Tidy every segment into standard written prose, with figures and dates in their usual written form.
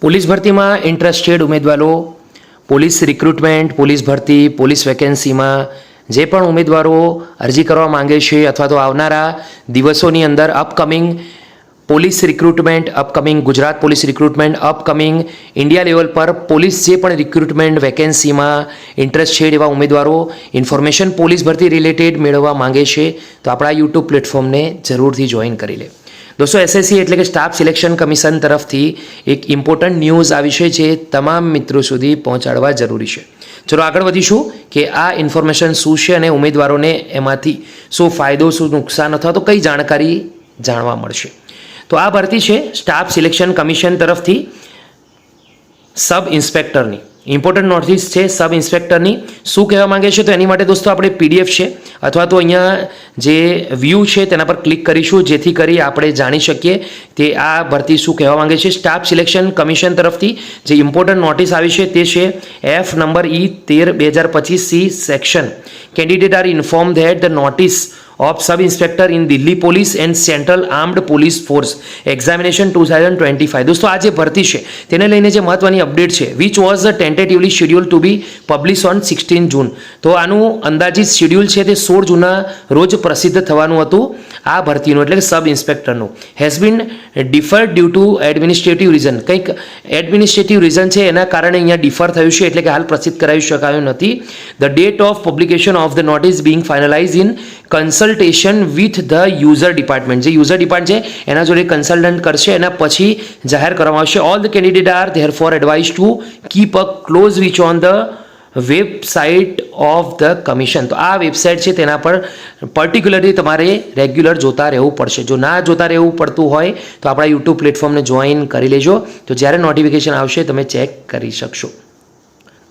Police ભરતીમાં interested ઉમેદવારો, police recruitment, police ભરતી, પોલીસ વેકેન્સીમાં જે પણ ઉમેદવારો અરજી કરવા માંગે છે અથવા તો આવનારા દિવસોની અંદર upcoming police recruitment, upcoming Gujarat police recruitment, upcoming India level પર પોલીસ જે પણ રિક્રુટમેન્ટ વેકેન્સીમાં ઇન્ટરેસ્ટેડ એવા ઉમેદવારો ઇન્ફોર્મેશન પોલીસ ભરતી રિલેટેડ મેળવવા માંગે છે તો આપણા યુટ્યુબ પ્લેટફોર્મને જરૂરથી જોઈન કરી લે. દોસ્તો, એસએસસી એટલે કે સ્ટાફ સિલેક્શન કમિશન તરફથી એક ઇમ્પોર્ટન્ટ ન્યૂઝ આવી છે જે તમામ મિત્રો સુધી પહોંચાડવા જરૂરી છે. ચલો આગળ વધીશું કે આ ઇન્ફોર્મેશન શું છે અને ઉમેદવારોને એમાંથી શું ફાયદો, શું નુકસાન અથવા તો કઈ જાણકારી જાણવા મળશે. તો આ ભરતી છે સ્ટાફ સિલેક્શન કમિશન તરફથી સબ ઇન્સ્પેક્ટરની. ઇમ્પોર્ટન્ટ નોટિસ છે સબ ઇન્સ્પેક્ટરની. શું કહેવા માંગે છે તો એની માટે દોસ્તો આપણે પીડીએફ છે અથવા તો અહીંયા જે વ્યૂ છે તેના પર ક્લિક કરીશું જેથી કરી આપણે જાણી શકીએ કે આ ભરતી શું કહેવા માંગે છે. સ્ટાફ સિલેક્શન કમિશન તરફથી જે ઇમ્પોર્ટન્ટ નોટિસ આવી છે તે છે F number E13/2025 C section. Candidate R inform that the notice of sub-inspector in Delhi Police and Central Armed Police Force Examination 2025. દોસ્તો, આ જે ભરતી છે તેને લઈને જે મહત્વની અપડેટ છે which was tentatively schedule to be publish on 16 June. તો આનું અંદાજિત શેડ્યુલ છે તે 16 જૂનના રોજ પ્રસિદ્ધ થવાનું હતું. આ ભરતીનું એટલે કે સબ ઇન્સ્પેક્ટરનું has been deferred due to administrative reason. કંઈક એડમિનિસ્ટ્રેટિવ રીઝન છે એના કારણે અહીંયા ડિફર થયું છે એટલે કે હાલ પ્રસિદ્ધ કરાવી શકાયું નથી. The date of publication of the notice Bing finalise in consultation with the user department. જે યુઝર ડિપાર્ટમેન્ટ છે એના જોડે કન્સલ્ટન્ટ કરશે એના પછી જાહેર કરવામાં આવશે. All the candidate are there for advise to keep a close watch on the website of the commission. તો આ વેબસાઇટ છે તેના પર પર્ટિક્યુલરલી તમારે રેગ્યુલર જોતા રહેવું પડશે. જો ના જોતા રહેવું પડતું હોય તો આપણા યુટ્યુબ પ્લેટફોર્મને જોઈન કરી લેજો તો જ્યારે નોટિફિકેશન આવશે તમે ચેક કરી શકશો.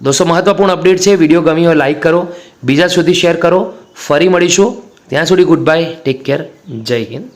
દોસ્તો, મહત્વપૂર્ણ અપડેટ છે. વિડીયો ગમી હોય લાઇક કરો, બીજા સુધી શેર કરો. ફરી મળીશું. ત્યાં સુધી ગુડ બાય, ટેક કેર, જય હિન્દ.